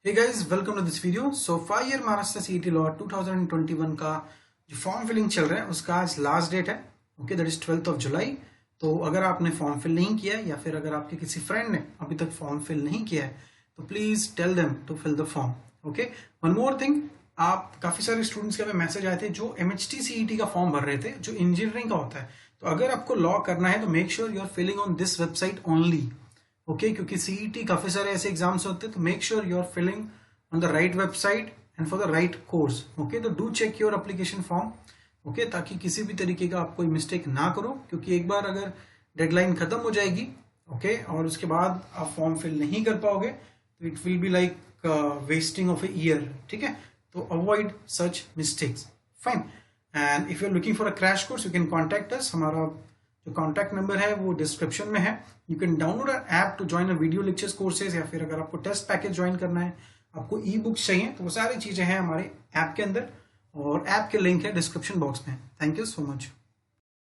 Hey guys, welcome to this video. So 5 year Maharashtra CET law 2021 का जो form filling चल रहा है उसका आज लास्ट डेट है. Okay, that is 12th of July. तो अगर आपने फॉर्म फिल नहीं किया है या फिर अगर आपके किसी फ्रेंड ने अभी तक फॉर्म फिल नहीं किया है तो please tell them to fill the form. Okay, one more thing, आप काफी सारे स्टूडेंट्स के हमें मैसेज आए थे जो MHT CET का फॉर्म भर रहे थे जो इंजीनियरिंग का होता है. तो अगर आपको लॉ करना है तो make sure you are filling on this website only. Okay, क्योंकि सीईटी काफी सारे ऐसे एग्जाम्स होते हैं तो make sure you are filling on the right website and for the right course. Okay, तो do check your application form. Okay, ताकि किसी भी तरीके का आप कोई मिस्टेक ना करो, क्योंकि एक बार अगर डेडलाइन खत्म हो जाएगी ओके और उसके बाद आप फॉर्म फिल नहीं कर पाओगे तो it will be like wasting of a year. ठीक है, तो avoid such mistakes. Fine. And if you are looking for a crash course you can contact us. हमारा जो कॉन्टैक्ट नंबर है वो डिस्क्रिप्शन में है. You can download a app to join a video lectures courses, या फिर अगर आपको टेस्ट पैकेज ज्वाइन करना है, आपको ई बुक्स चाहिए, तो वो सारी चीजें हैं हमारे ऐप के अंदर और ऐप के लिंक है डिस्क्रिप्शन बॉक्स में. Thank you so much.